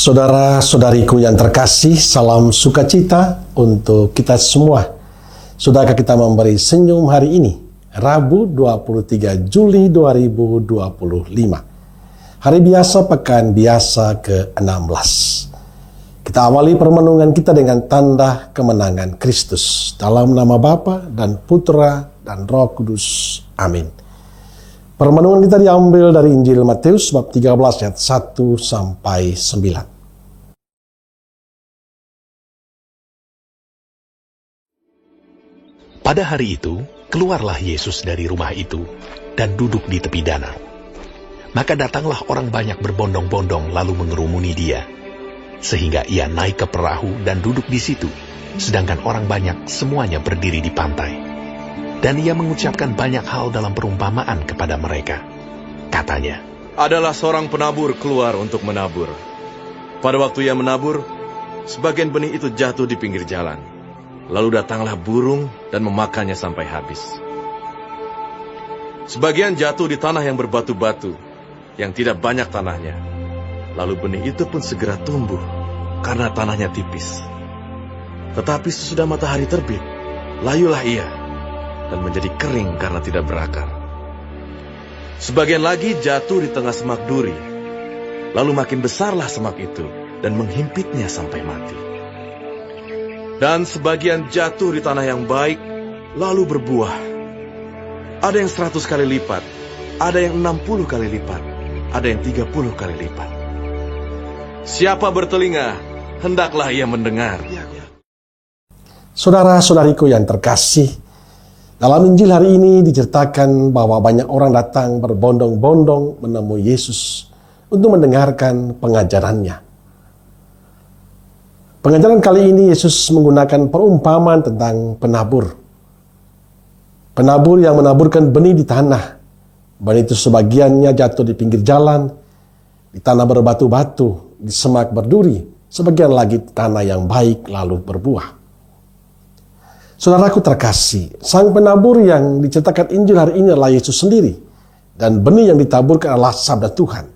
Saudara-saudariku yang terkasih, salam sukacita untuk kita semua. Sudahkah kita memberi senyum hari ini? Rabu 23 Juli 2025. Hari biasa, pekan biasa ke-16. Kita awali permenungan kita dengan tanda kemenangan Kristus. Dalam nama Bapa dan Putra dan Roh Kudus. Amin. Permenungan kita diambil dari Injil Matius bab 13 ayat 1 sampai 9. Pada hari itu, keluarlah Yesus dari rumah itu dan duduk di tepi danau. Maka datanglah orang banyak berbondong-bondong lalu mengerumuni dia, sehingga ia naik ke perahu dan duduk di situ, sedangkan orang banyak semuanya berdiri di pantai. Dan ia mengucapkan banyak hal dalam perumpamaan kepada mereka. Katanya, adalah seorang penabur keluar untuk menabur. Pada waktu ia menabur, sebagian benih itu jatuh di pinggir jalan. Lalu datanglah burung dan memakannya sampai habis. Sebagian jatuh di tanah yang berbatu-batu, yang tidak banyak tanahnya. Lalu benih itu pun segera tumbuh, karena tanahnya tipis. Tetapi sesudah matahari terbit, layulah ia, dan menjadi kering karena tidak berakar. Sebagian lagi jatuh di tengah semak duri, lalu makin besarlah semak itu, dan menghimpitnya sampai mati. Dan sebagian jatuh di tanah yang baik, lalu berbuah. Ada yang 100 kali lipat, ada yang 60 kali lipat, ada yang 30 kali lipat. Siapa bertelinga, hendaklah ia mendengar. Saudara-saudariku yang terkasih, dalam Injil hari ini diceritakan bahwa banyak orang datang berbondong-bondong menemui Yesus untuk mendengarkan pengajarannya. Pengajaran kali ini Yesus menggunakan perumpamaan tentang penabur. Penabur yang menaburkan benih di tanah. Benih itu sebagiannya jatuh di pinggir jalan, di tanah berbatu-batu, di semak berduri. Sebagian lagi di tanah yang baik lalu berbuah. Saudaraku terkasih, sang penabur yang diceritakan Injil hari ini adalah Yesus sendiri. Dan benih yang ditaburkan adalah sabda Tuhan.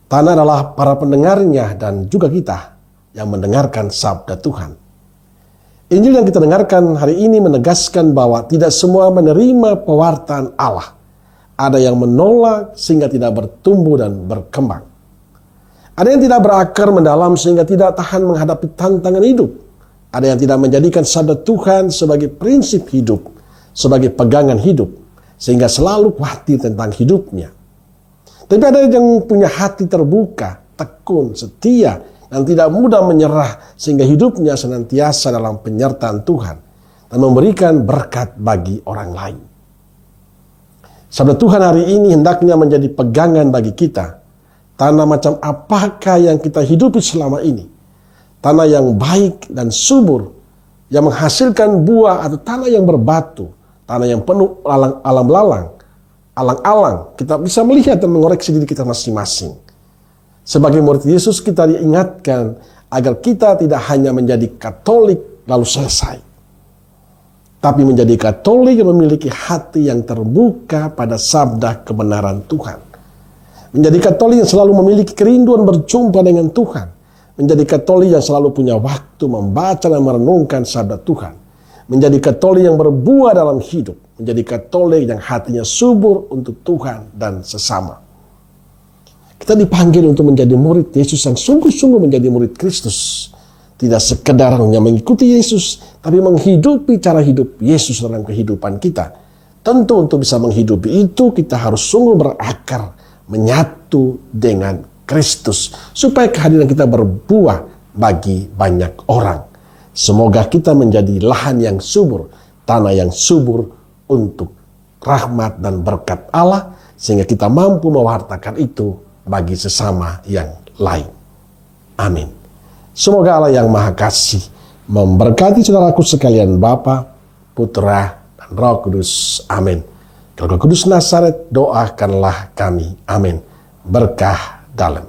Tanah adalah para pendengarnya dan juga kita yang mendengarkan sabda Tuhan. Injil yang kita dengarkan hari ini menegaskan bahwa tidak semua menerima pewartaan Allah. Ada yang menolak sehingga tidak bertumbuh dan berkembang. Ada yang tidak berakar mendalam sehingga tidak tahan menghadapi tantangan hidup. Ada yang tidak menjadikan sabda Tuhan sebagai prinsip hidup, sebagai pegangan hidup, sehingga selalu khawatir tentang hidupnya. Tapi ada yang punya hati terbuka, tekun, setia, dan tidak mudah menyerah, sehingga hidupnya senantiasa dalam penyertaan Tuhan, dan memberikan berkat bagi orang lain. Sabda Tuhan hari ini hendaknya menjadi pegangan bagi kita. Tanah macam apakah yang kita hidupi selama ini? Tanah yang baik dan subur, yang menghasilkan buah, atau tanah yang berbatu, tanah yang penuh alang-alang. Kita bisa melihat dan mengoreksi diri kita masing-masing. Sebagai murid Yesus kita diingatkan agar kita tidak hanya menjadi Katolik lalu selesai, tapi menjadi Katolik yang memiliki hati yang terbuka pada sabda kebenaran Tuhan. Menjadi Katolik yang selalu memiliki kerinduan berjumpa dengan Tuhan. Menjadi Katolik yang selalu punya waktu membaca dan merenungkan sabda Tuhan. Menjadi Katolik yang berbuah dalam hidup. Menjadi Katolik yang hatinya subur untuk Tuhan dan sesama. Kita dipanggil untuk menjadi murid Yesus yang sungguh-sungguh menjadi murid Kristus. Tidak sekedar hanya mengikuti Yesus, tapi menghidupi cara hidup Yesus dalam kehidupan kita. Tentu untuk bisa menghidupi itu kita harus sungguh berakar, menyatu dengan Kristus, supaya kehadiran kita berbuah bagi banyak orang. Semoga kita menjadi lahan yang subur, tanah yang subur untuk rahmat dan berkat Allah, sehingga kita mampu mewartakan itu bagi sesama yang lain. Amin. Semoga Allah yang Maha Kasih memberkati saudaraku sekalian, Bapa, Putra, dan Roh Kudus. Amin. Roh Kudus Nazaret, doakanlah kami. Amin. Berkah dalam.